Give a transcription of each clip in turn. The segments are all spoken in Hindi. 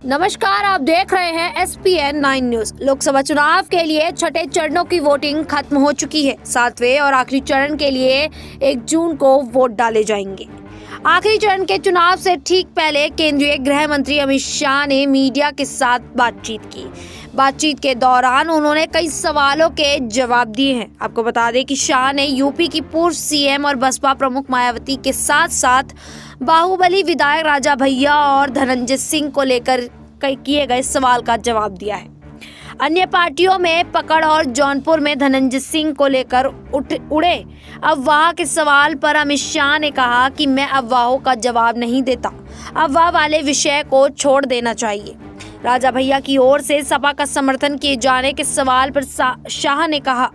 नमस्कार, आप देख रहे हैं SPN 9 न्यूज। लोकसभा चुनाव के लिए छठे चरणों की वोटिंग खत्म हो चुकी है। सातवें और आखिरी चरण के लिए 1 जून को वोट डाले जाएंगे। आखिरी चरण के चुनाव से ठीक पहले केंद्रीय गृह मंत्री अमित शाह ने मीडिया के साथ बातचीत की। बातचीत के दौरान उन्होंने कई सवालों के जवाब दिए हैं। आपको बता दें कि शाह ने यूपी की पूर्व CM और बसपा प्रमुख मायावती के साथ साथ बाहुबली विधायक राजा भैया और धनंजय सिंह को लेकर किए गए सवाल का जवाब दिया है। अन्य पार्टियों में पकड़ और जौनपुर में धनंजय सिंह को लेकर उड़े अफवाह के सवाल पर अमित शाह ने कहा कि मैं अफवाहों का जवाब नहीं देता, अफवाह वाले विषय को छोड़ देना चाहिए। राजा भैया की ओर से सपा का समर्थन किए जाने के सवाल पर शाह ने कहा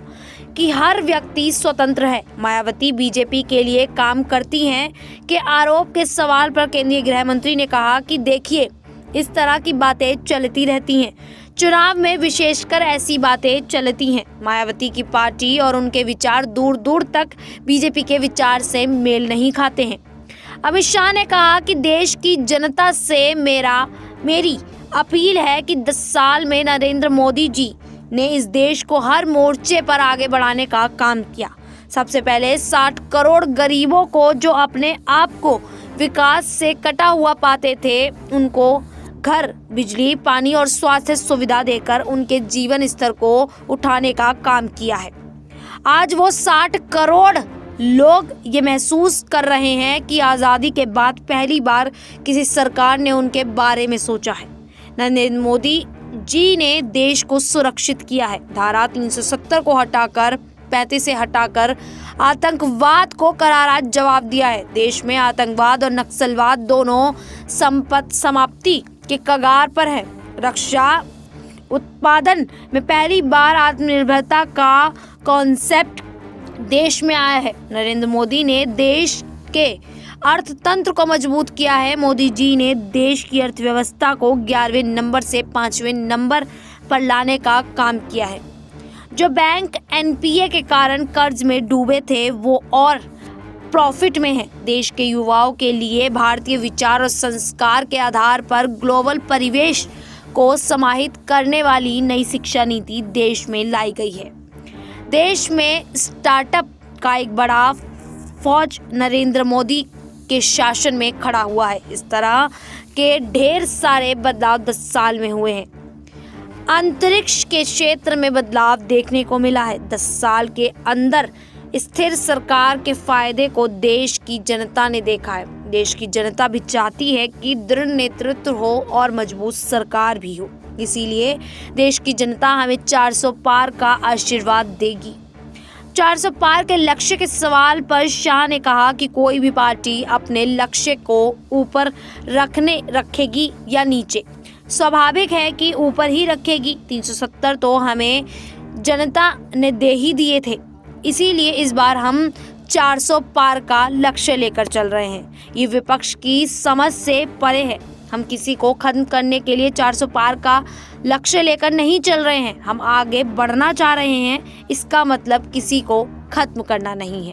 कि हर व्यक्ति स्वतंत्र है। मायावती बीजेपी के लिए काम करती हैं के आरोप के सवाल पर केंद्रीय गृह मंत्री ने कहा कि देखिए, इस तरह की बातें चलती रहती हैं। चुनाव में विशेषकर ऐसी बातें चलती हैं। मायावती की पार्टी और उनके विचार दूर दूर तक बीजेपी के विचार से मेल नहीं खाते हैं। अमित शाह ने कहा कि देश की जनता से मेरी अपील है कि 10 साल में नरेंद्र मोदी जी ने इस देश को हर मोर्चे पर आगे बढ़ाने का काम किया। सबसे पहले 60 करोड़ गरीबों को जो अपने आप को विकास से कटा हुआ पाते थे, उनको घर, बिजली, पानी और स्वास्थ्य सुविधा देकर उनके जीवन स्तर को उठाने का काम किया है। आज वो 60 करोड़ लोग ये महसूस कर रहे हैं कि आज़ादी के बाद पहली बार किसी सरकार ने उनके बारे में सोचा है। नरेंद्र मोदी जी ने देश को सुरक्षित किया है। धारा 370 को हटाकर 35 से हटाकर आतंकवाद को करारा जवाब दिया है। देश में आतंकवाद और नक्सलवाद दोनों समाप्ति के कगार पर है। रक्षा उत्पादन में पहली बार आत्मनिर्भरता का कॉन्सेप्ट देश में आया है। नरेंद्र मोदी ने देश के अर्थतंत्र को मजबूत किया है। मोदी जी ने देश की अर्थव्यवस्था को 11वें नंबर से 5वें नंबर पर लाने का काम किया है। जो बैंक NPA के कारण कर्ज में डूबे थे, वो और प्रॉफिट में है। देश के युवाओं के लिए भारतीय विचार और संस्कार के आधार पर ग्लोबल परिवेश को समाहित करने वाली नई शिक्षा नीति देश में लाई गई है। देश में स्टार्टअप का एक बड़ा फौज नरेंद्र मोदी के शासन में खड़ा हुआ है। इस तरह के ढेर सारे बदलाव 10 साल में हुए हैं। अंतरिक्ष के क्षेत्र में बदलाव देखने को मिला है। 10 साल के अंदर स्थिर सरकार के फायदे को देश की जनता ने देखा है। देश की जनता भी चाहती है कि दृढ़ नेतृत्व हो और मजबूत सरकार भी हो। इसीलिए देश की जनता हमें 400 पार का आशीर्वाद देगी। 400 पार के लक्ष्य के सवाल पर शाह ने कहा कि कोई भी पार्टी अपने लक्ष्य को ऊपर रखेगी या नीचे। स्वाभाविक है कि ऊपर ही रखेगी। 370 तो हमें जनता ने दे ही दिए थे, इसीलिए इस बार हम 400 पार का लक्ष्य लेकर चल रहे हैं। ये विपक्ष की समझ से परे है। हम किसी को खत्म करने के लिए 400 पार का लक्ष्य लेकर नहीं चल रहे हैं। हम आगे बढ़ना चाह रहे हैं। इसका मतलब किसी को खत्म करना नहीं है।